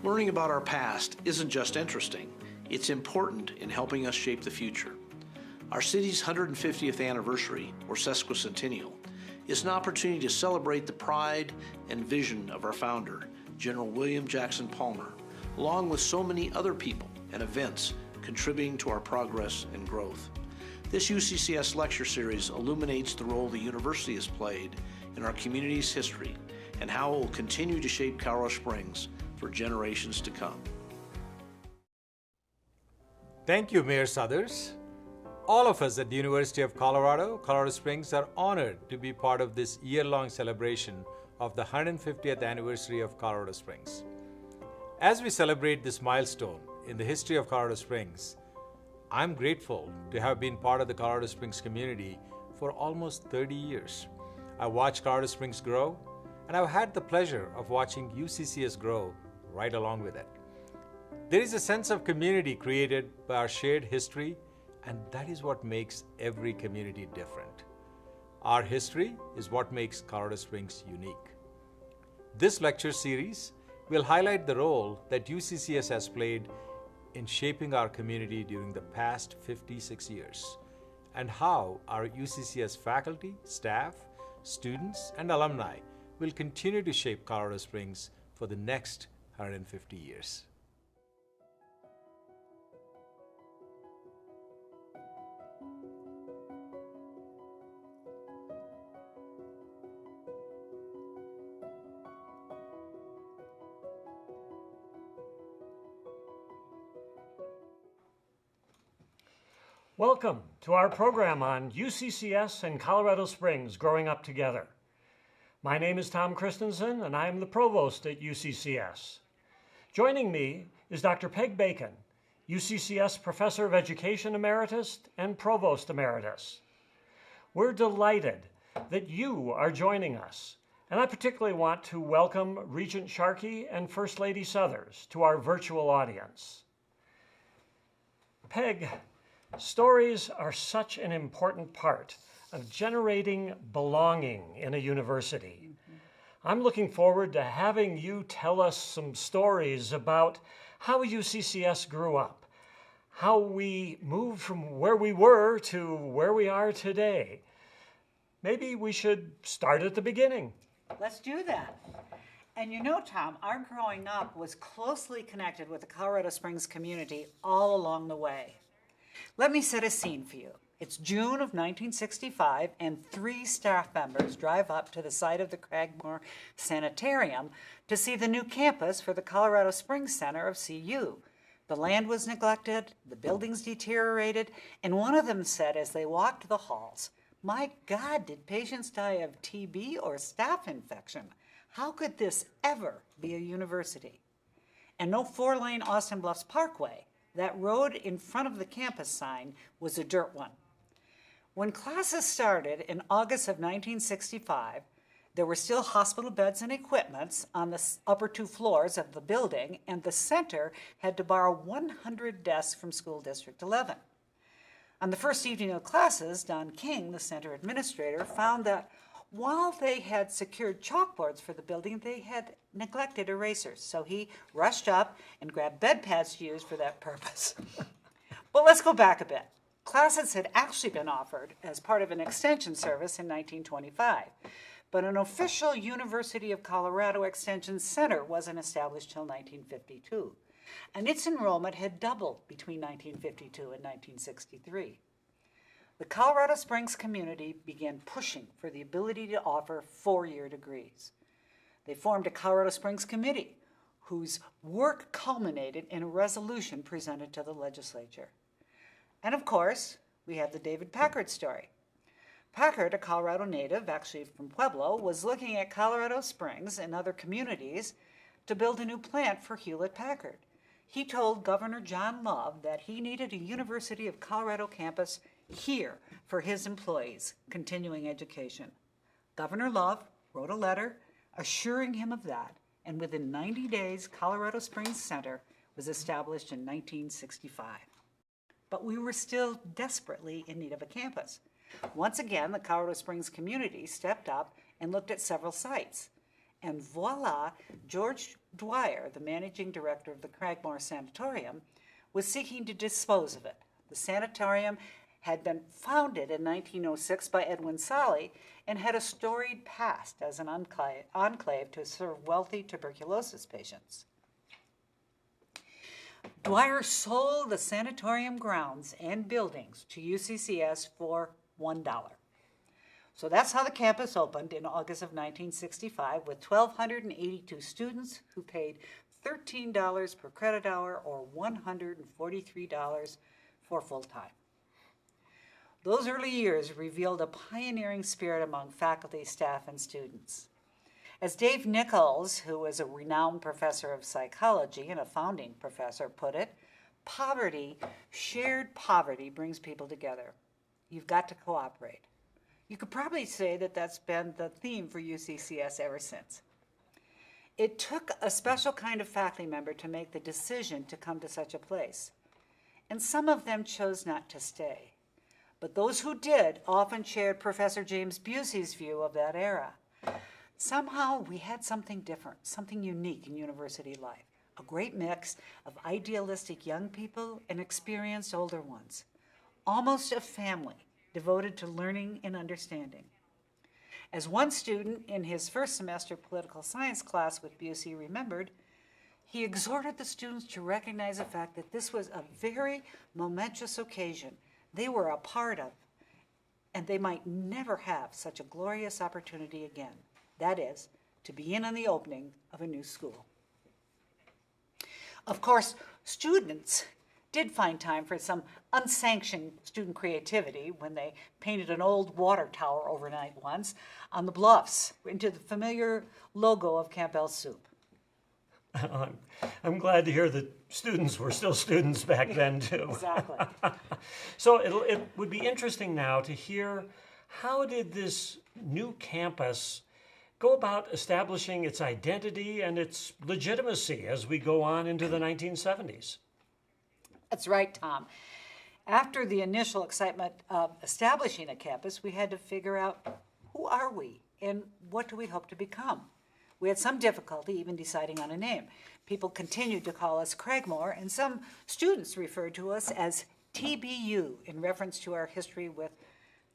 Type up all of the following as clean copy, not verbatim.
Learning about our past isn't just interesting, it's important in helping us shape the future. Our city's 150th anniversary, or sesquicentennial, is an opportunity to celebrate the pride and vision of our founder, General William Jackson Palmer, along with so many other people and events contributing to our progress and growth. This UCCS lecture series illuminates the role the university has played in our community's history and how it will continue to shape Colorado Springs for generations to come. Thank you, Mayor Southers. All of us at the University of Colorado, Colorado Springs are honored to be part of this year-long celebration of the 150th anniversary of Colorado Springs. As we celebrate this milestone in the history of Colorado Springs, I'm grateful to have been part of the Colorado Springs community for almost 30 years. I watched Colorado Springs grow, and I've had the pleasure of watching UCCS grow right along with it. There is a sense of community created by our shared history, and that is what makes every community different. Our history is what makes Colorado Springs unique. This lecture series will highlight the role that UCCS has played in shaping our community during the past 56 years, and how our UCCS faculty, staff, students, and alumni will continue to shape Colorado Springs for the next 150 years. Welcome to our program on UCCS and Colorado Springs Growing Up Together. My name is Tom Christensen, and I am the Provost at UCCS. Joining me is Dr. Peg Bacon, UCCS Professor of Education Emeritus and Provost Emeritus. We're delighted that you are joining us, and I particularly want to welcome Regent Sharkey and First Lady Southers to our virtual audience. Peg, stories are such an important part of generating belonging in a university. I'm looking forward to having you tell us some stories about how UCCS grew up, how we moved from where we were to where we are today. Maybe we should start at the beginning. Let's do that. And you know, Tom, our growing up was closely connected with the Colorado Springs community all along the way. Let me set a scene for you. It's June of 1965, and 3 staff members drive up to the site of the Cragmor Sanitarium to see the new campus for the Colorado Springs Center of CU. The land was neglected, the buildings deteriorated, and one of them said as they walked the halls, "My God, did patients die of TB or staph infection? How could this ever be a university?" And no 4-lane Austin Bluffs Parkway. That road in front of the campus sign was a dirt one. When classes started in August of 1965, there were still hospital beds and equipments on the upper 2 floors of the building, and the center had to borrow 100 desks from School District 11. On the first evening of classes, Don King, the center administrator, found that while they had secured chalkboards for the building, they had neglected erasers. So he rushed up and grabbed bed pads to use for that purpose. But let's go back a bit. Classes had actually been offered as part of an extension service in 1925, but an official University of Colorado Extension Center wasn't established till 1952, and its enrollment had doubled between 1952 and 1963. The Colorado Springs community began pushing for the ability to offer 4-year degrees. They formed a Colorado Springs committee whose work culminated in a resolution presented to the legislature. And of course, we have the David Packard story. Packard, a Colorado native, actually from Pueblo, was looking at Colorado Springs and other communities to build a new plant for Hewlett-Packard. He told Governor John Love that he needed a University of Colorado campus here for his employees' continuing education. Governor Love wrote a letter assuring him of that, and within 90 days, Colorado Springs Center was established in 1965. But we were still desperately in need of a campus. Once again, the Colorado Springs community stepped up and looked at several sites. And voila, George Dwyer, the managing director of the Cragmor Sanatorium, was seeking to dispose of it. The sanatorium had been founded in 1906 by Edwin Solly and had a storied past as an enclave to serve wealthy tuberculosis patients. Dwyer sold the sanatorium grounds and buildings to UCCS for $1. So that's how the campus opened in August of 1965 with 1,282 students who paid $13 per credit hour or $143 for full time. Those early years revealed a pioneering spirit among faculty, staff, and students. As Dave Nichols, who was a renowned professor of psychology and a founding professor, put it, shared poverty brings people together. You've got to cooperate. You could probably say that that's been the theme for UCCS ever since. It took a special kind of faculty member to make the decision to come to such a place, and some of them chose not to stay. But those who did often shared Professor James Busey's view of that era. Somehow we had something different, something unique in university life, a great mix of idealistic young people and experienced older ones, almost a family devoted to learning and understanding. As one student in his first semester political science class with Busey remembered, he exhorted the students to recognize the fact that this was a very momentous occasion they were a part of, and they might never have such a glorious opportunity again. That is, to be in on the opening of a new school. Of course, students did find time for some unsanctioned student creativity when they painted an old water tower overnight once on the Bluffs into the familiar logo of Campbell's Soup. I'm glad to hear that students were still students back then, too. Exactly. So it would be interesting now to hear, how did this new campus go about establishing its identity and its legitimacy as we go on into the 1970s? That's right, Tom. After the initial excitement of establishing a campus, we had to figure out, who are we and what do we hope to become? We had some difficulty even deciding on a name. People continued to call us Cragmor, and some students referred to us as TBU in reference to our history with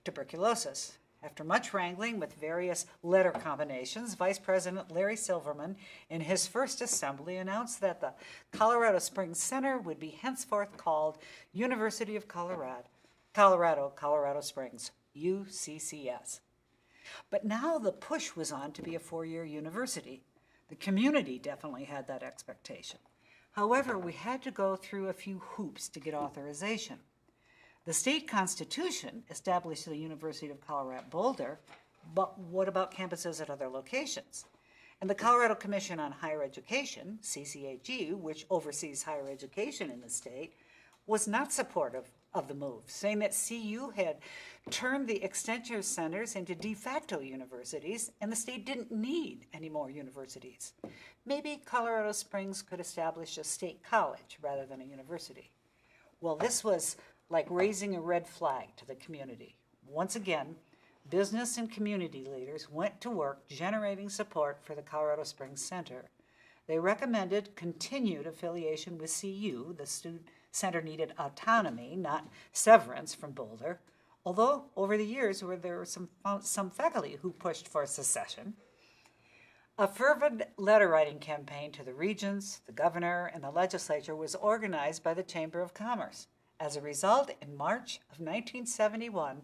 tuberculosis. After much wrangling with various letter combinations, Vice President Larry Silverman, in his first assembly, announced that the Colorado Springs Center would be henceforth called University of Colorado Springs, UCCS. But now the push was on to be a four-year university. The community definitely had that expectation. However, we had to go through a few hoops to get authorization. The state constitution established the University of Colorado Boulder, but what about campuses at other locations? And the Colorado Commission on Higher Education, CCHE, which oversees higher education in the state, was not supportive of the move, saying that CU had turned the extension centers into de facto universities and the state didn't need any more universities. Maybe Colorado Springs could establish a state college rather than a university. Well, this was like raising a red flag to the community. Once again, business and community leaders went to work generating support for the Colorado Springs Center. They recommended continued affiliation with CU. The student center needed autonomy, not severance from Boulder, although over the years there were some faculty who pushed for secession. A fervent letter-writing campaign to the regents, the governor, and the legislature was organized by the Chamber of Commerce. As a result, in March of 1971,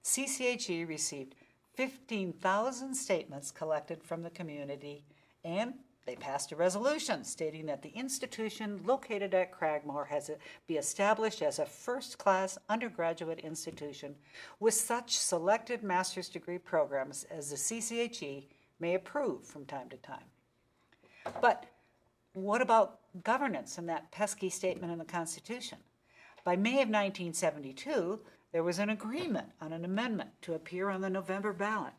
CCHE received 15,000 statements collected from the community, and they passed a resolution stating that the institution located at Cragmor has to be established as a first-class undergraduate institution with such selected master's degree programs as the CCHE may approve from time to time. But what about governance and that pesky statement in the Constitution? By May of 1972, there was an agreement on an amendment to appear on the November ballot,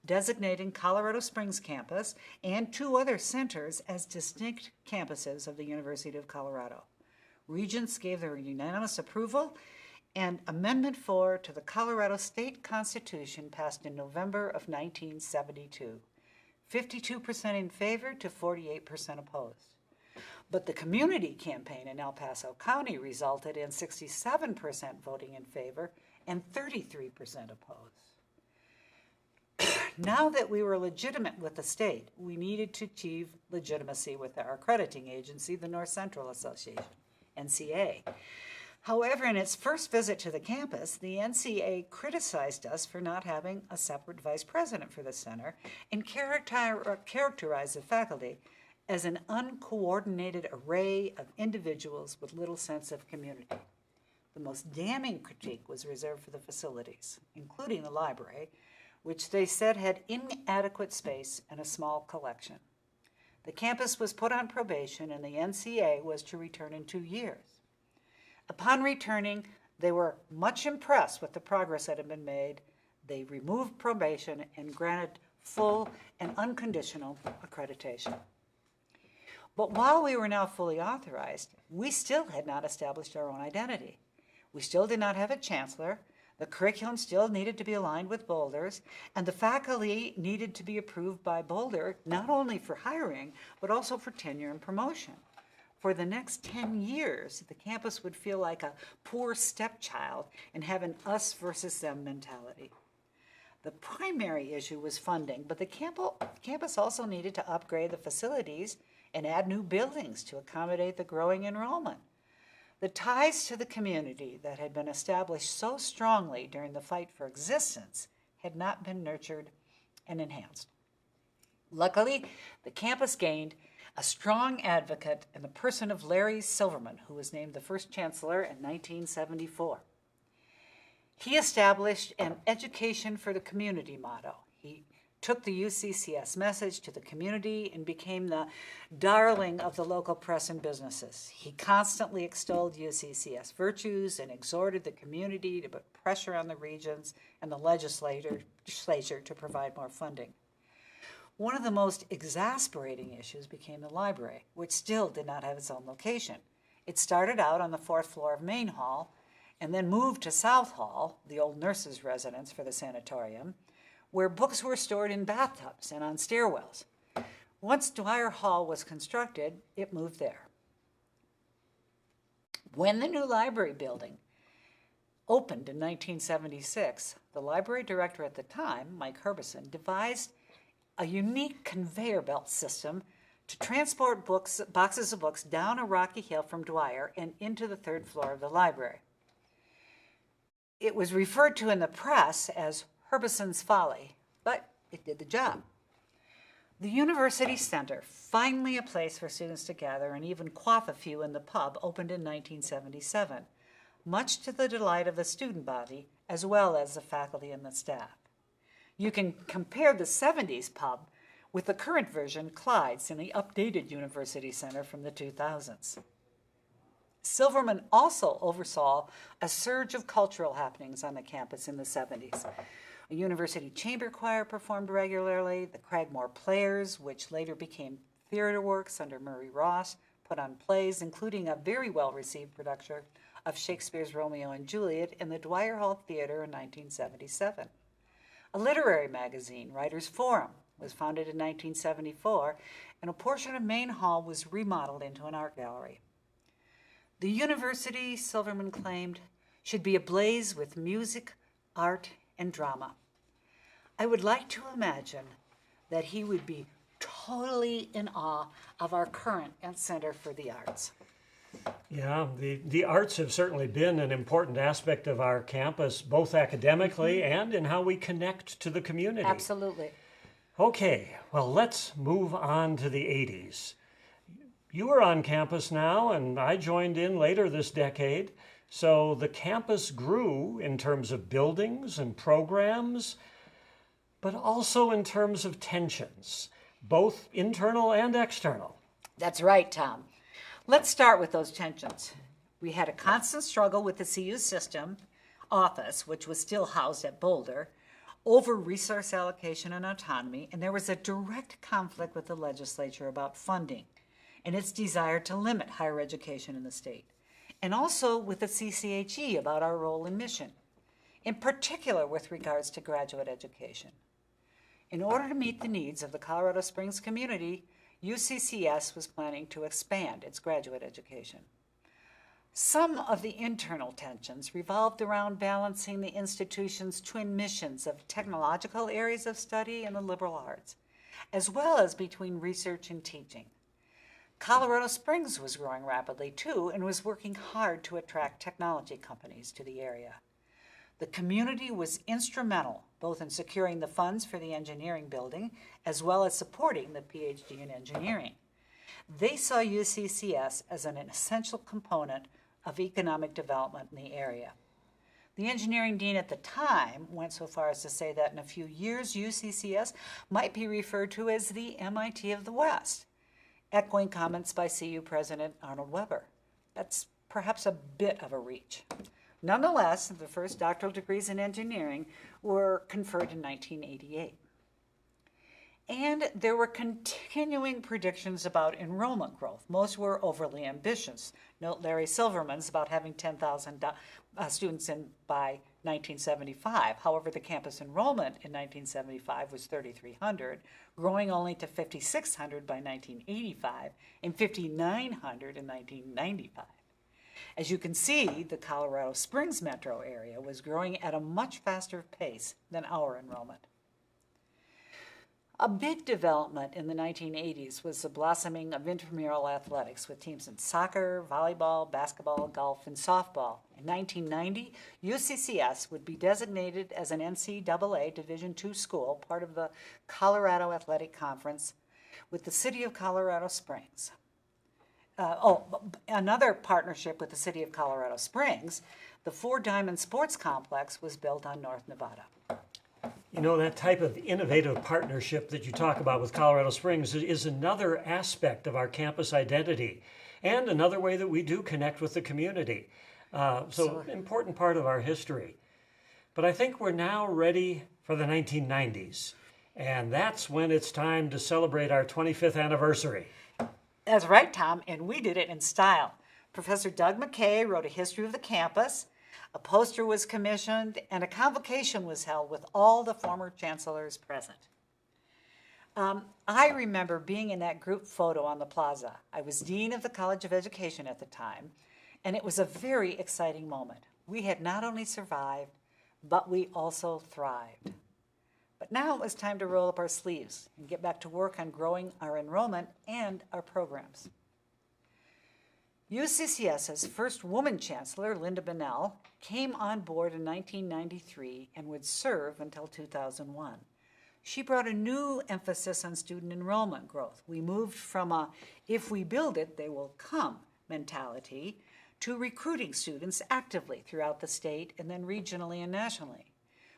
designating Colorado Springs campus and two other centers as distinct campuses of the University of Colorado. Regents gave their unanimous approval, and Amendment 4 to the Colorado State Constitution passed in November of 1972. 52% in favor to 48% opposed. But the community campaign in El Paso County resulted in 67% voting in favor and 33% opposed. Now that we were legitimate with the state, we needed to achieve legitimacy with our accrediting agency, the North Central Association, NCA. However, in its first visit to the campus, the NCA criticized us for not having a separate vice president for the center and characterized the faculty as an uncoordinated array of individuals with little sense of community. The most damning critique was reserved for the facilities, including the library, which they said had inadequate space and a small collection. The campus was put on probation and the NCA was to return in 2 years. Upon returning, they were much impressed with the progress that had been made. They removed probation and granted full and unconditional accreditation. But while we were now fully authorized, we still had not established our own identity. We still did not have a chancellor, the curriculum still needed to be aligned with Boulder's, and the faculty needed to be approved by Boulder, not only for hiring, but also for tenure and promotion. For the next 10 years, the campus would feel like a poor stepchild and have an us versus them mentality. The primary issue was funding, but the campus also needed to upgrade the facilities and add new buildings to accommodate the growing enrollment. The ties to the community that had been established so strongly during the fight for existence had not been nurtured and enhanced. Luckily, the campus gained a strong advocate in the person of Larry Silverman, who was named the first chancellor in 1974. He established an education for the community motto. He took the UCCS message to the community and became the darling of the local press and businesses. He constantly extolled UCCS virtues and exhorted the community to put pressure on the regions and the legislature to provide more funding. One of the most exasperating issues became the library, which still did not have its own location. It started out on the 4th floor of Main Hall and then moved to South Hall, the old nurses' residence for the sanatorium, where books were stored in bathtubs and on stairwells. Once Dwyer Hall was constructed, it moved there. When the new library building opened in 1976, the library director at the time, Mike Herbison, devised a unique conveyor belt system to transport boxes of books down a rocky hill from Dwyer and into the 3rd floor of the library. It was referred to in the press as Herbison's Folly, but it did the job. The University Center, finally a place for students to gather and even quaff a few in the pub, opened in 1977, much to the delight of the student body as well as the faculty and the staff. You can compare the 70s pub with the current version, Clyde's, in the updated University Center from the 2000s. Silverman also oversaw a surge of cultural happenings on the campus in the 70s. A university chamber choir performed regularly. The Cragmor Players, which later became Theater Works under Murray Ross, put on plays, including a very well-received production of Shakespeare's Romeo and Juliet in the Dwyer Hall Theater in 1977. A literary magazine, Writers' Forum, was founded in 1974, and a portion of Main Hall was remodeled into an art gallery. The university, Silverman claimed, should be ablaze with music, art, and drama. I would like to imagine that he would be totally in awe of our current Center for the Arts. Yeah, the arts have certainly been an important aspect of our campus, both academically and in how we connect to the community. Absolutely. Okay, well, let's move on to the 80s. You are on campus now, and I joined in later this decade. So the campus grew in terms of buildings and programs, but also in terms of tensions, both internal and external. That's right, Tom. Let's start with those tensions. We had a constant struggle with the CU system office, which was still housed at Boulder, over resource allocation and autonomy, and there was a direct conflict with the legislature about funding and its desire to limit higher education in the state, and also with the CCHE about our role and mission, in particular with regards to graduate education. In order to meet the needs of the Colorado Springs community, UCCS was planning to expand its graduate education. Some of the internal tensions revolved around balancing the institution's twin missions of technological areas of study and the liberal arts, as well as between research and teaching. Colorado Springs was growing rapidly too and was working hard to attract technology companies to the area. The community was instrumental both in securing the funds for the engineering building as well as supporting the PhD in engineering. They saw UCCS as an essential component of economic development in the area. The engineering dean at the time went so far as to say that in a few years, UCCS might be referred to as the MIT of the West, echoing comments by CU President Arnold Weber. That's perhaps a bit of a reach. Nonetheless, the first doctoral degrees in engineering were conferred in 1988. And there were continuing predictions about enrollment growth. Most were overly ambitious. Note Larry Silverman's about having 10,000 students in by 1975. However, the campus enrollment in 1975 was 3,300, growing only to 5,600 by 1985 and 5,900 in 1995. As you can see, the Colorado Springs metro area was growing at a much faster pace than our enrollment. A big development in the 1980s was the blossoming of intramural athletics with teams in soccer, volleyball, basketball, golf, and softball. In 1990, UCCS would be designated as an NCAA Division II school, part of the Colorado Athletic Conference, with the city of Colorado Springs. Another partnership with the city of Colorado Springs, the Four Diamond Sports Complex was built on North Nevada. You know, that type of innovative partnership that you talk about with Colorado Springs is another aspect of our campus identity and another way that we do connect with the community. So important part of our history. But I think we're now ready for the 1990s, and that's when it's time to celebrate our 25th anniversary. That's right, Tom, and we did it in style. Professor Doug McKay wrote a history of the campus, a poster was commissioned, and a convocation was held with all the former chancellors present. I remember being in that group photo on the plaza. I was dean of the College of Education at the time, and it was a very exciting moment. We had not only survived, but we also thrived. But now it was time to roll up our sleeves and get back to work on growing our enrollment and our programs. UCCS's first woman chancellor, Linda Bunnell, came on board in 1993 and would serve until 2001. She brought a new emphasis on student enrollment growth. We moved from a if we build it, they will come mentality to recruiting students actively throughout the state and then regionally and nationally.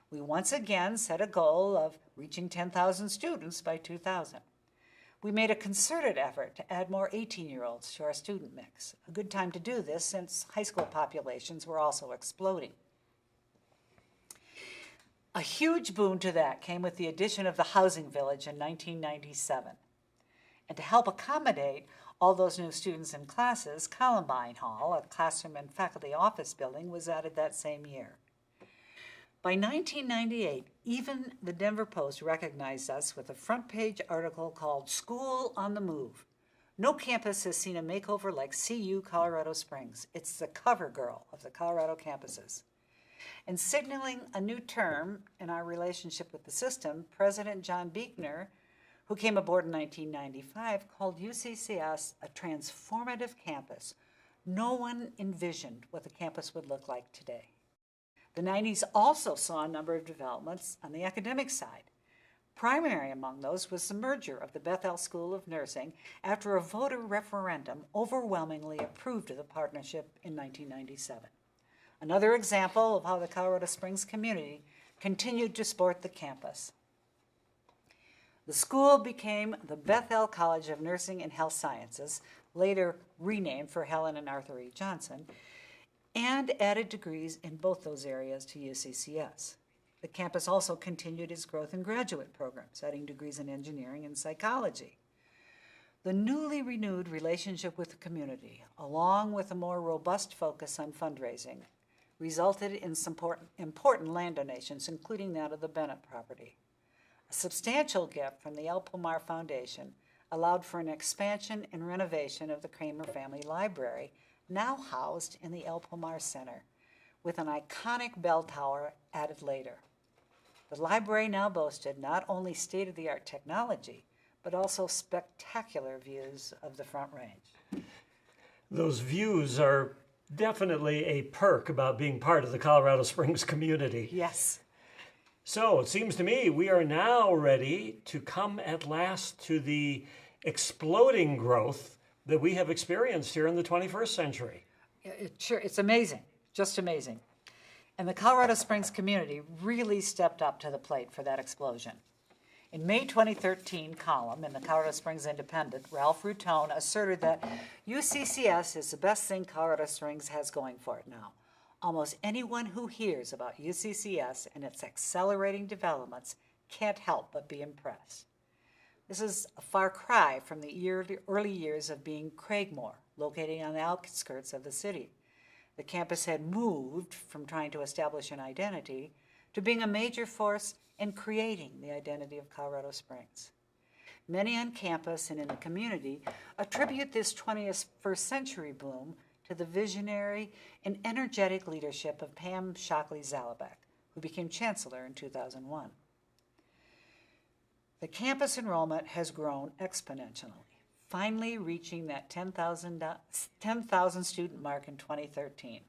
We once again set a goal of reaching 10,000 students by 2000. We made a concerted effort to add more 18-year-olds to our student mix. A good time to do this since high school populations were also exploding. A huge boon to that came with the addition of the Housing Village in 1997. And to help accommodate all those new students and classes, Columbine Hall, a classroom and faculty office building, was added that same year. By 1998, even the Denver Post recognized us with a front-page article called School on the Move. No campus has seen a makeover like CU Colorado Springs. It's the cover girl of the Colorado campuses. And signaling a new term in our relationship with the system, President John Buechner, who came aboard in 1995, called UCCS a transformative campus. No one envisioned what the campus would look like today. The 90s also saw a number of developments on the academic side. Primary among those was the merger of the Bethel School of Nursing after a voter referendum overwhelmingly approved of the partnership in 1997. Another example of how the Colorado Springs community continued to support the campus. The school became the Bethel College of Nursing and Health Sciences, later renamed for Helen and Arthur E. Johnson, and added degrees in both those areas to UCCS. The campus also continued its growth in graduate programs, adding degrees in engineering and psychology. The newly renewed relationship with the community, along with a more robust focus on fundraising, resulted in some important land donations, including that of the Bennett property. A substantial gift from the El Pomar Foundation allowed for an expansion and renovation of the Cragmor Family Library, now housed in the El Pomar Center, with an iconic bell tower added later. The library now boasted not only state-of-the-art technology, but also spectacular views of the Front Range. Those views are definitely a perk about being part of the Colorado Springs community. Yes. So it seems to me we are now ready to come at last to the exploding growth that we have experienced here in the 21st century. It's amazing, just amazing. And the Colorado Springs community really stepped up to the plate for that explosion. In May 2013 column in the Colorado Springs Independent, Ralph Routone asserted that UCCS is the best thing Colorado Springs has going for it now. Almost anyone who hears about UCCS and its accelerating developments can't help but be impressed. This is a far cry from the early years of being Cragmor, located on the outskirts of the city. The campus had moved from trying to establish an identity to being a major force in creating the identity of Colorado Springs. Many on campus and in the community attribute this 21st century boom to the visionary and energetic leadership of Pam Shockley-Zalabek, who became chancellor in 2001. The campus enrollment has grown exponentially, finally reaching that 10,000 student mark in 2013.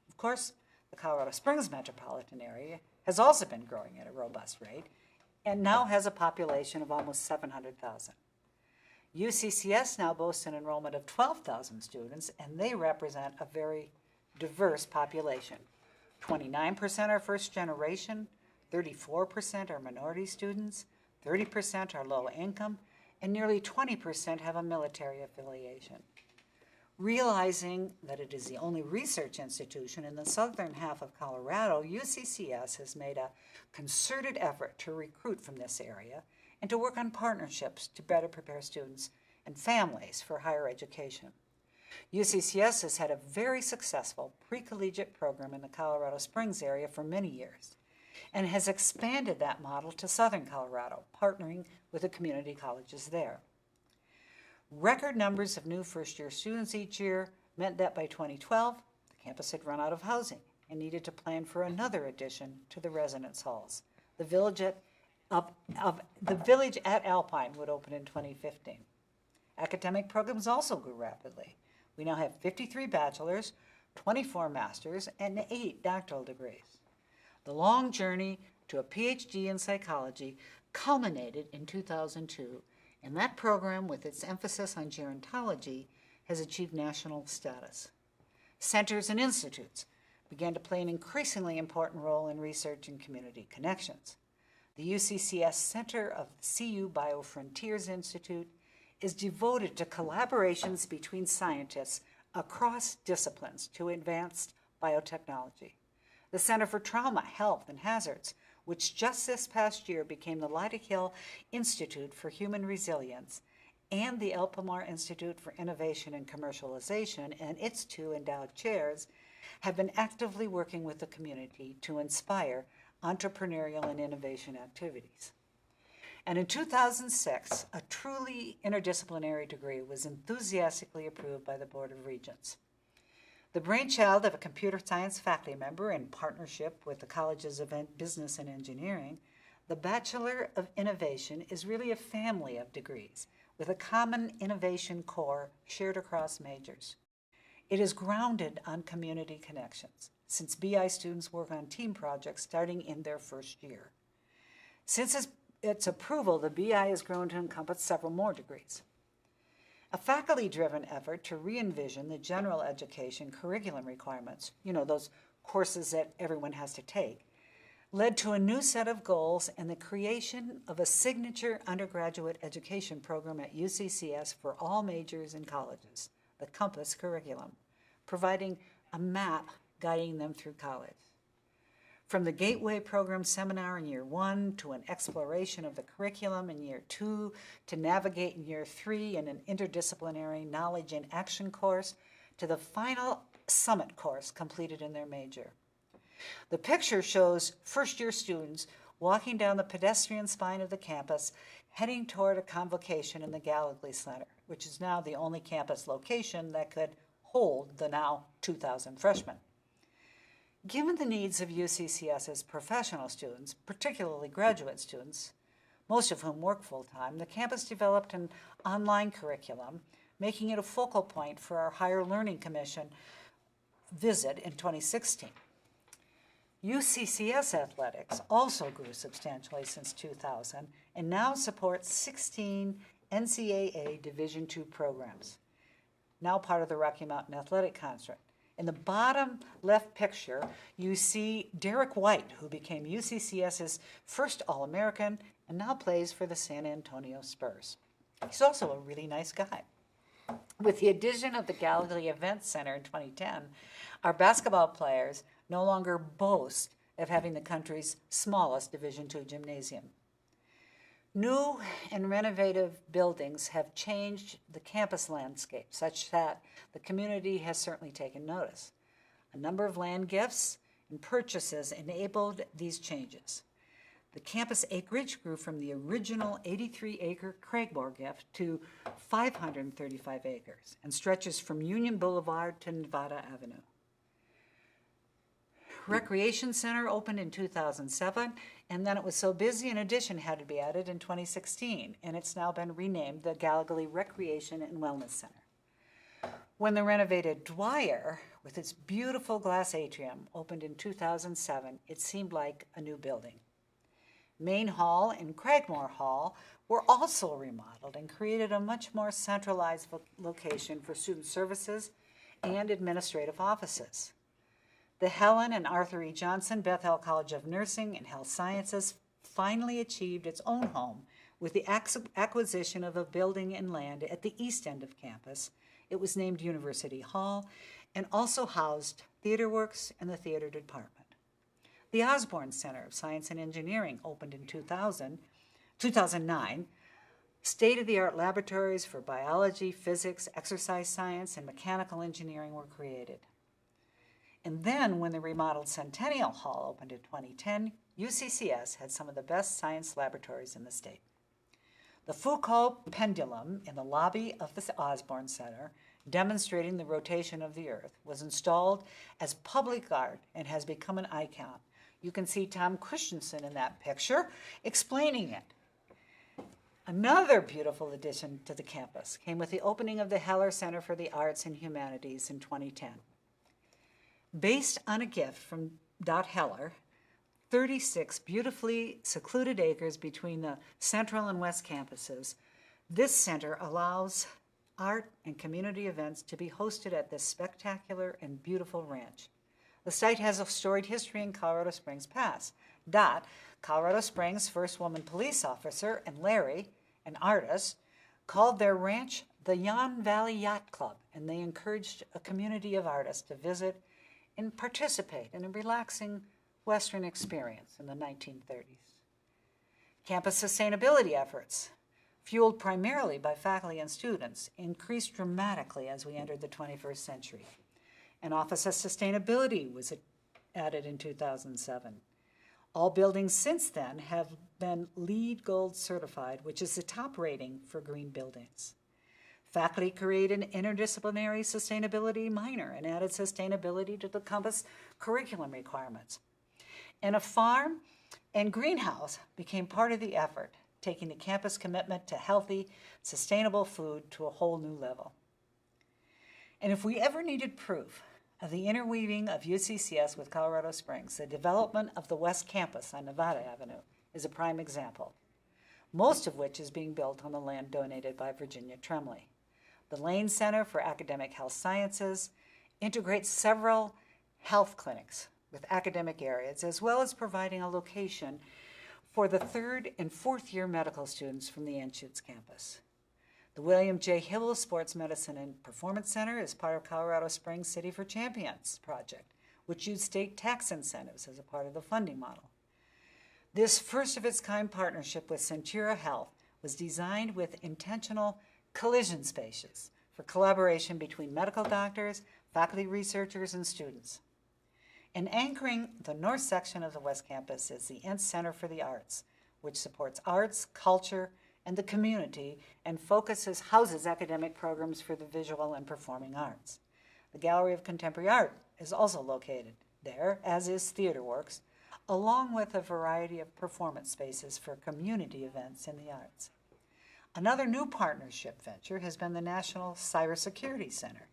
Of course, the Colorado Springs metropolitan area has also been growing at a robust rate and now has a population of almost 700,000. UCCS now boasts an enrollment of 12,000 students, and they represent a very diverse population. 29% are first generation, 34% are minority students, 30% are low income, and nearly 20% have a military affiliation. Realizing that it is the only research institution in the southern half of Colorado, UCCS has made a concerted effort to recruit from this area and to work on partnerships to better prepare students and families for higher education. UCCS has had a very successful pre-collegiate program in the Colorado Springs area for many years and has expanded that model to southern Colorado, partnering with the community colleges there. Record numbers of new first-year students each year meant that by 2012, the campus had run out of housing and needed to plan for another addition to the residence halls. The village at Alpine would open in 2015. Academic programs also grew rapidly. We now have 53 bachelor's, 24 master's, and 8 doctoral degrees. The long journey to a PhD in psychology culminated in 2002, and that program, with its emphasis on gerontology, has achieved national status. Centers and institutes began to play an increasingly important role in research and community connections. The UCCS Center of the CU BioFrontiers Institute is devoted to collaborations between scientists across disciplines to advance biotechnology. The Center for Trauma, Health, and Hazards, which just this past year became the Lydic Hill Institute for Human Resilience, and the El Pomar Institute for Innovation and Commercialization and its 2 endowed chairs, have been actively working with the community to inspire entrepreneurial and innovation activities. And in 2006, a truly interdisciplinary degree was enthusiastically approved by the Board of Regents. The brainchild of a computer science faculty member in partnership with the Colleges of Business and Engineering, the Bachelor of Innovation is really a family of degrees with a common innovation core shared across majors. It is grounded on community connections, since BI students work on team projects starting in their first year. Since its approval, the BI has grown to encompass several more degrees. A faculty-driven effort to re-envision the general education curriculum requirements, those courses that everyone has to take, led to a new set of goals and the creation of a signature undergraduate education program at UCCS for all majors and colleges, the Compass curriculum, providing a map guiding them through college. From the Gateway Program seminar in year 1 to an exploration of the curriculum in year 2 to navigate in year 3 in an interdisciplinary knowledge and action course to the final summit course completed in their major. The picture shows first-year students walking down the pedestrian spine of the campus, heading toward a convocation in the Gallagher Center, which is now the only campus location that could hold the now 2,000 freshmen. Given the needs of UCCS's professional students, particularly graduate students, most of whom work full-time, the campus developed an online curriculum, making it a focal point for our Higher Learning Commission visit in 2016. UCCS athletics also grew substantially since 2000 and now supports 16 NCAA Division II programs, now part of the Rocky Mountain Athletic Conference. In the bottom left picture, you see Derek White, who became UCCS's first All-American and now plays for the San Antonio Spurs. He's also a really nice guy. With the addition of the Gallagher Event Center in 2010, our basketball players no longer boast of having the country's smallest Division II gymnasium. New and renovative buildings have changed the campus landscape such that the community has certainly taken notice. A number of land gifts and purchases enabled these changes. The campus acreage grew from the original 83-acre Cragmor gift to 535 acres and stretches from Union Boulevard to Nevada Avenue. Recreation Center opened in 2007, and then it was so busy an addition had to be added in 2016, and it's now been renamed the Gallagher Recreation and Wellness Center. When the renovated Dwyer, with its beautiful glass atrium, opened in 2007, it seemed like a new building. Main Hall and Cragmor Hall were also remodeled and created a much more centralized location for student services and administrative offices. The Helen and Arthur E. Johnson Bethel College of Nursing and Health Sciences finally achieved its own home with the acquisition of a building and land at the east end of campus. It was named University Hall and also housed TheaterWorks and the theater department. The Osborne Center of Science and Engineering opened in 2009. State-of-the-art laboratories for biology, physics, exercise science, and mechanical engineering were created. And then, when the remodeled Centennial Hall opened in 2010, UCCS had some of the best science laboratories in the state. The Foucault pendulum in the lobby of the Osborne Center, demonstrating the rotation of the Earth, was installed as public art and has become an icon. You can see Tom Christensen in that picture explaining it. Another beautiful addition to the campus came with the opening of the Heller Center for the Arts and Humanities in 2010. Based on a gift from Dot Heller, 36 beautifully secluded acres between the central and west campuses, this center allows art and community events to be hosted at this spectacular and beautiful ranch. The site has a storied history in Colorado Springs past. Dot, Colorado Springs' first woman police officer, and Larry, an artist, called their ranch the Yon Valley Yacht Club, and they encouraged a community of artists to visit and participate in a relaxing Western experience in the 1930s. Campus sustainability efforts, fueled primarily by faculty and students, increased dramatically as we entered the 21st century. An Office of Sustainability was added in 2007. All buildings since then have been LEED Gold certified, which is the top rating for green buildings. Faculty created an interdisciplinary sustainability minor and added sustainability to the campus curriculum requirements. And a farm and greenhouse became part of the effort, taking the campus commitment to healthy, sustainable food to a whole new level. And if we ever needed proof of the interweaving of UCCS with Colorado Springs, the development of the West Campus on Nevada Avenue is a prime example, most of which is being built on the land donated by Virginia Tremley. The Lane Center for Academic Health Sciences integrates several health clinics with academic areas, as well as providing a location for the third and fourth year medical students from the Anschutz campus. The William J. Hibble Sports Medicine and Performance Center is part of Colorado Springs City for Champions project, which used state tax incentives as a part of the funding model. This first-of-its-kind partnership with Centura Health was designed with intentional collision spaces for collaboration between medical doctors, faculty researchers, and students. And anchoring the north section of the West Campus is the Entz Center for the Arts, which supports arts, culture, and the community, and houses academic programs for the visual and performing arts. The Gallery of Contemporary Art is also located there, as is TheaterWorks, along with a variety of performance spaces for community events in the arts. Another new partnership venture has been the National Cybersecurity Center,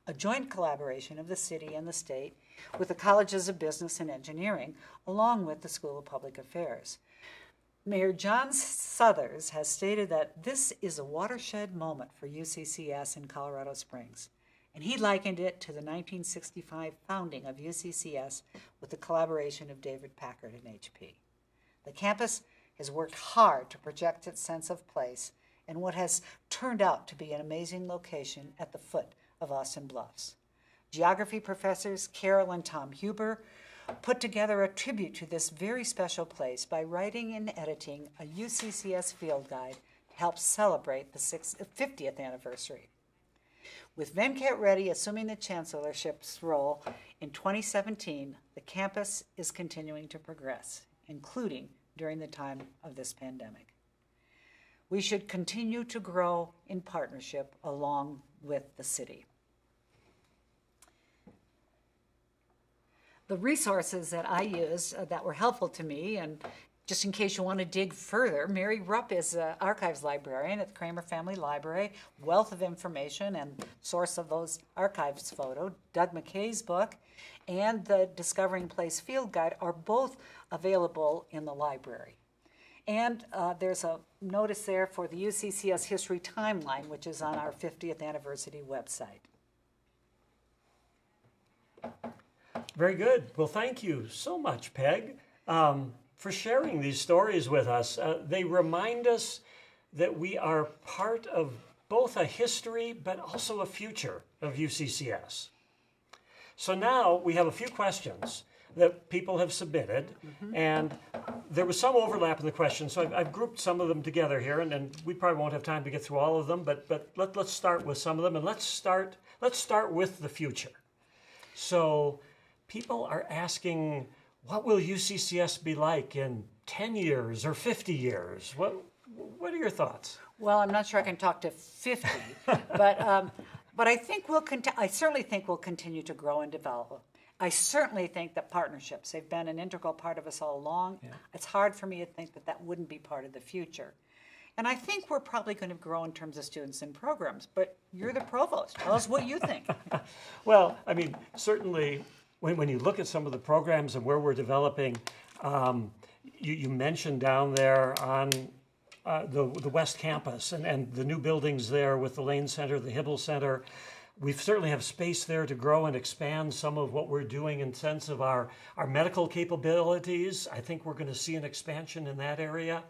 a joint collaboration of the city and the state with the Colleges of Business and Engineering, along with the School of Public Affairs. Mayor John Suthers has stated that this is a watershed moment for UCCS in Colorado Springs, and he likened it to the 1965 founding of UCCS with the collaboration of David Packard and HP. The campus has worked hard to project its sense of place in what has turned out to be an amazing location at the foot of Austin Bluffs. Geography professors Carol and Tom Huber put together a tribute to this very special place by writing and editing a UCCS field guide to help celebrate the 50th anniversary. With Venkat Reddy assuming the chancellorship's role in 2017, the campus is continuing to progress, including during the time of this pandemic. We should continue to grow in partnership along with the city. The resources that I used that were helpful to me, and just in case you want to dig further, Mary Rupp is an archives librarian at the Cragmor Family Library, wealth of information and source of those archives photo. Doug McKay's book and the Discovering Place Field Guide are both available in the library. And there's a notice there for the UCCS History Timeline, which is on our 50th anniversary website. Very good. Well, thank you so much, Peg, for sharing these stories with us. They remind us that we are part of both a history but also a future of UCCS. So now we have a few questions that people have submitted, and there was some overlap in the questions, so I've grouped some of them together here, and we probably won't have time to get through all of them, but let's start with some of them, and let's start with the future. So people are asking, what will UCCS be like in 10 years or 50 years? What are your thoughts? Well, I'm not sure I can talk to 50, but I think I certainly think we'll continue to grow and develop. I certainly think that partnerships, they've been an integral part of us all along. Yeah. It's hard for me to think that wouldn't be part of the future. And I think we're probably going to grow in terms of students and programs, but you're the provost. Tell us what you think. Well, I mean, certainly when you look at some of the programs and where we're developing, you mentioned down there on the West Campus and the new buildings there with the Lane Center, the Hibble Center. We certainly have space there to grow and expand some of what we're doing in sense of our medical capabilities. I think we're going to see an expansion in that area.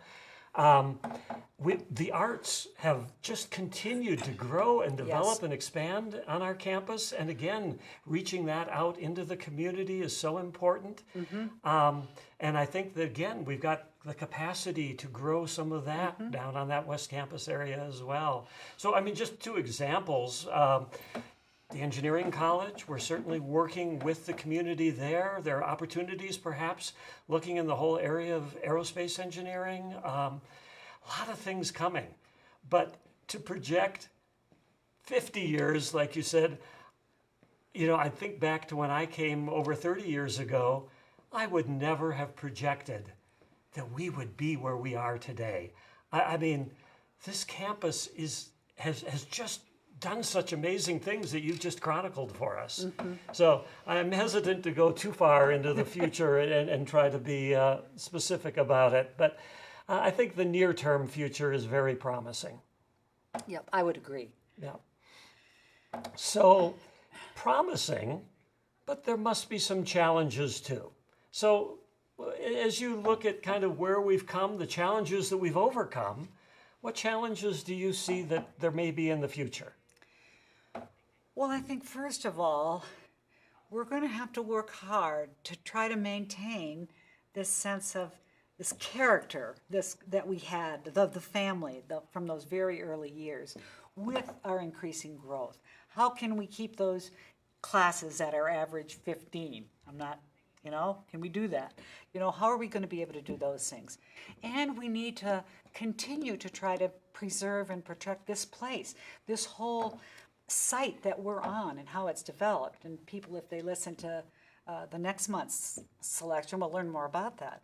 The arts have just continued to grow and develop and expand on our campus. And again, reaching that out into the community is so important. And I think that, again, we've got the capacity to grow some of that down on that West Campus area as well. So, I mean, just two examples. The Engineering College, we're certainly working with the community there. There are opportunities, perhaps, looking in the whole area of aerospace engineering. A lot of things coming. But to project 50 years, like you said, you know, I think back to when I came over 30 years ago, I would never have projected that we would be where we are today. I mean, this campus has just done such amazing things that you've just chronicled for us. So I'm hesitant to go too far into the future and try to be specific about it. But I think the near-term future is very promising. Yep, I would agree. Yeah. So promising, but there must be some challenges too. So as you look at kind of where we've come, the challenges that we've overcome, what challenges do you see that there may be in the future? Well, I think first of all, we're going to have to work hard to try to maintain this sense of this character that we had, the family from those very early years with our increasing growth. How can we keep those classes at our average 15? I'm not You know, can we do that? You know, how are we going to be able to do those things? And we need to continue to try to preserve and protect this place, this whole site that we're on and how it's developed. And people, if they listen to the next month's selection, will learn more about that.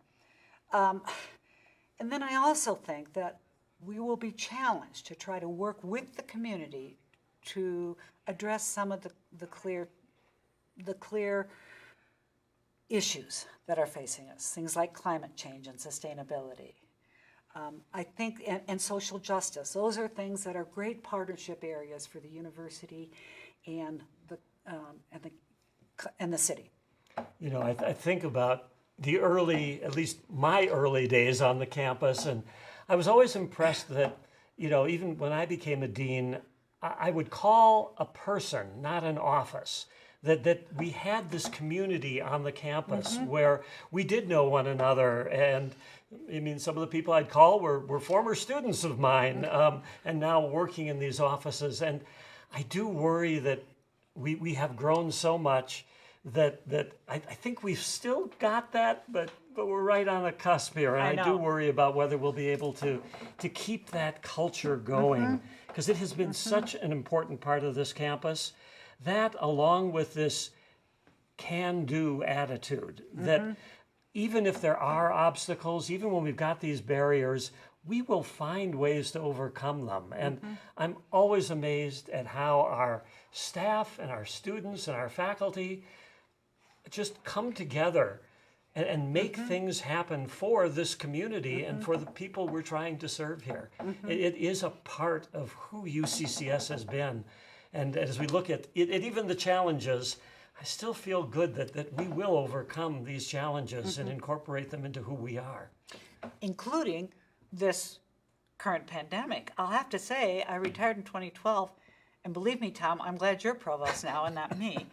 And then I also think that we will be challenged to try to work with the community to address some of the clear issues that are facing us, things like climate change and sustainability. I think, and social justice. Those are things that are great partnership areas for the university and the city. You know, I think about the early, at least my early days on the campus, and I was always impressed that, you know, even when I became a dean, I would call a person, not an office, that we had this community on the campus where we did know one another. And I mean, some of the people I'd call were former students of mine and now working in these offices. And I do worry that we have grown so much that I think we've still got that, but we're right on the cusp here. And I do worry about whether we'll be able to keep that culture going, because it has been such an important part of this campus. That, along with this can-do attitude, that even if there are obstacles, even when we've got these barriers, we will find ways to overcome them. And I'm always amazed at how our staff and our students and our faculty just come together and make things happen for this community and for the people we're trying to serve here. It is a part of who UCCS has been. And as we look at it, even the challenges, I still feel good that we will overcome these challenges and incorporate them into who we are. Including this current pandemic. I'll have to say, I retired in 2012, and believe me, Tom, I'm glad you're provost now and not me.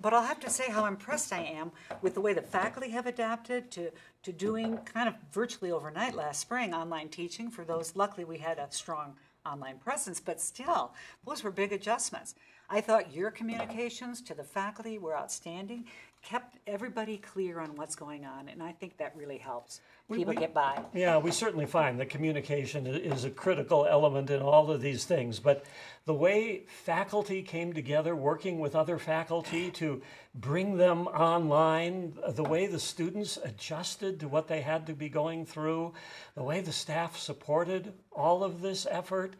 But I'll have to say how impressed I am with the way the faculty have adapted to doing kind of virtually overnight last spring online teaching for those. Luckily, we had a strong online presence, but still, those were big adjustments. I thought your communications to the faculty were outstanding, kept everybody clear on what's going on, and I think that really helps people get by. Yeah, we certainly find that communication is a critical element in all of these things, but the way faculty came together, working with other faculty to bring them online, the way the students adjusted to what they had to be going through, the way the staff supported all of this effort,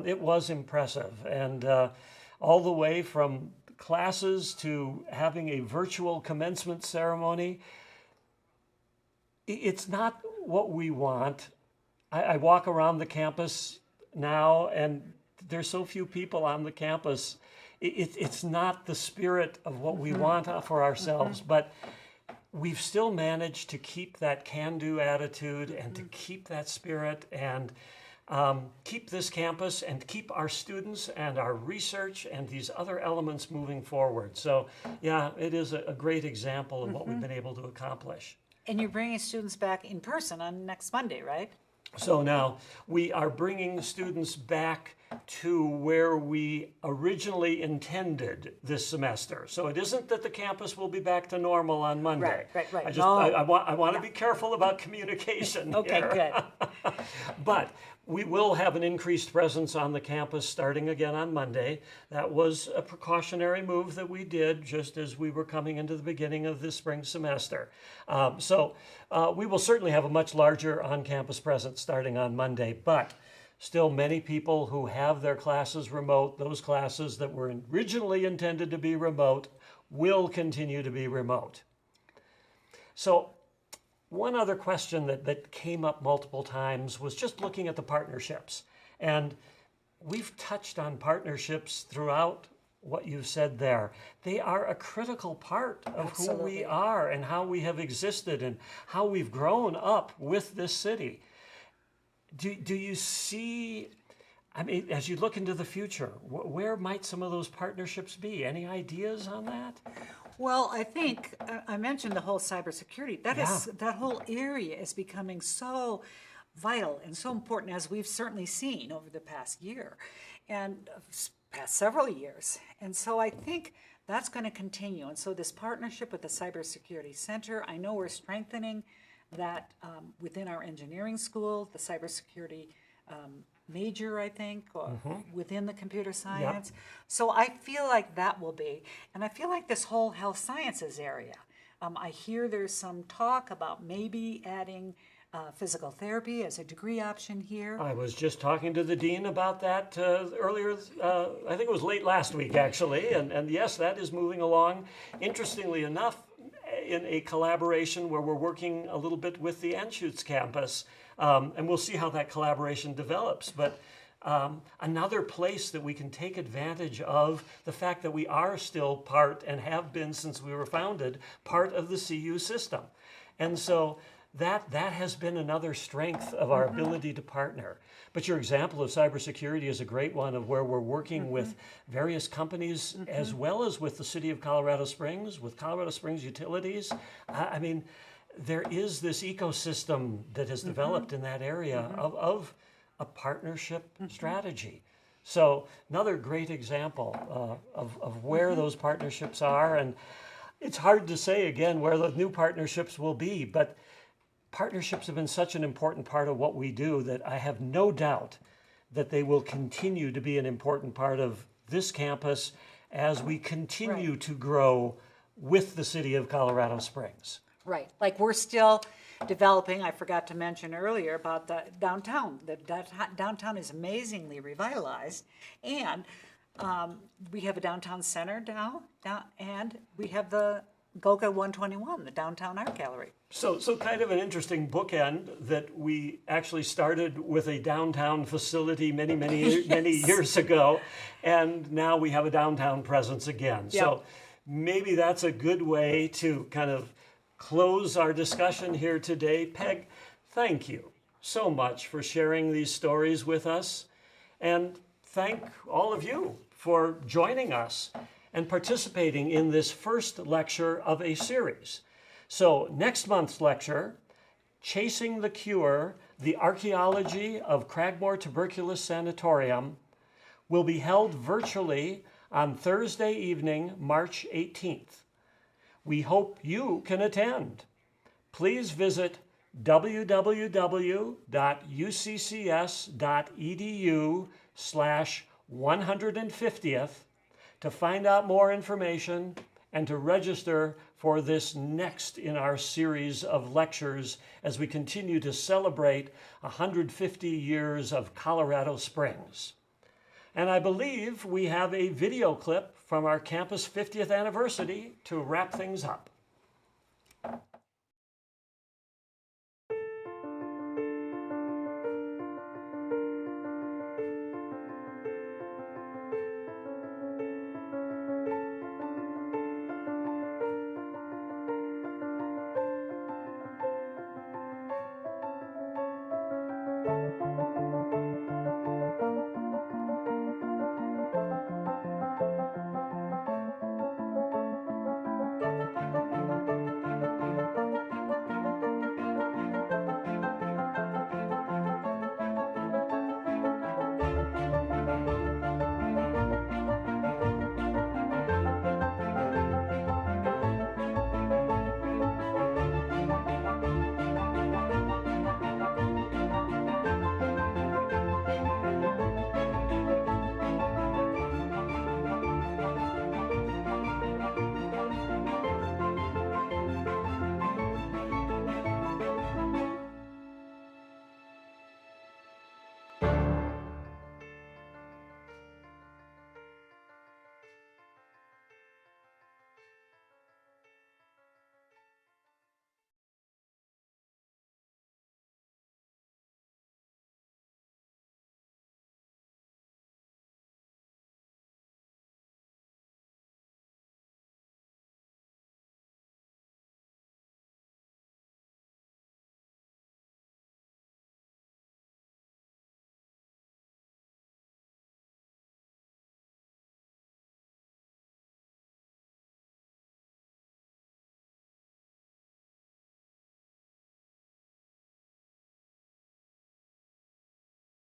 it was impressive. And all the way from classes to having a virtual commencement ceremony, it's not what we want. I walk around the campus now, and there's so few people on the campus. It's not the spirit of what we want for ourselves, but we've still managed to keep that can-do attitude and to keep that spirit and keep this campus and keep our students and our research and these other elements moving forward. So, yeah, it is a great example of what we've been able to accomplish. And you're bringing students back in person on next Monday, right? So now we are bringing students back to where we originally intended this semester. So it isn't that the campus will be back to normal on Monday. Right. I want to be careful about communication Okay, here. good. But we will have an increased presence on the campus starting again on Monday. That was a precautionary move that we did just as we were coming into the beginning of this spring semester. So we will certainly have a much larger on-campus presence starting on Monday, but still many people who have their classes remote, those classes that were originally intended to be remote, will continue to be remote. So one other question that came up multiple times was just looking at the partnerships. And we've touched on partnerships throughout what you've said there. They are a critical part of who we are and how we have existed and how we've grown up with this city. Do you see, I mean, as you look into the future, where might some of those partnerships be? Any ideas on that? Well, I think I mentioned the whole cybersecurity. That whole area is becoming so vital and so important, as we've certainly seen over the past year and past several years. And so I think That's going to continue. And so this partnership with the Cybersecurity Center, I know we're strengthening that within our engineering school, the cybersecurity major, I think, or within the computer science. So I feel like that will be, and I feel like this whole health sciences area, I hear there's some talk about maybe adding physical therapy as a degree option here. I was just talking to the dean about that earlier, I think it was late last week actually, and yes, that is moving along. Interestingly enough, in a collaboration where we're working a little bit with the Anschutz campus, and we'll see how that collaboration develops. But another place that we can take advantage of the fact that we are still part, and have been since we were founded, part of the CU system. And so that has been another strength of our ability to partner. But your example of cybersecurity is a great one, of where we're working with various companies as well as with the city of Colorado Springs, with Colorado Springs Utilities. I mean, there is this ecosystem that has developed in that area of a partnership strategy. So another great example of where those partnerships are. And it's hard to say, again, where the new partnerships will be, but partnerships have been such an important part of what we do that I have no doubt that they will continue to be an important part of this campus as we continue to grow with the city of Colorado Springs. Right, like we're still developing, I forgot to mention earlier about the downtown. The downtown is amazingly revitalized, and we have a downtown center down, and we have the Goga 121, the downtown art gallery. So kind of an interesting bookend that we actually started with a downtown facility many years ago, and now we have a downtown presence again. Yep. So maybe that's a good way to kind of close our discussion here today. Peg, thank you so much for sharing these stories with us, and thank all of you for joining us and participating in this first lecture of a series. So next month's lecture, Chasing the Cure, the Archaeology of Cragmor Tuberculous Sanatorium, will be held virtually on Thursday evening, March 18th. We hope you can attend. Please visit www.uccs.edu/150th to find out more information and to register for this next in our series of lectures as we continue to celebrate 150 years of Colorado Springs. And I believe we have a video clip from our campus 50th anniversary to wrap things up.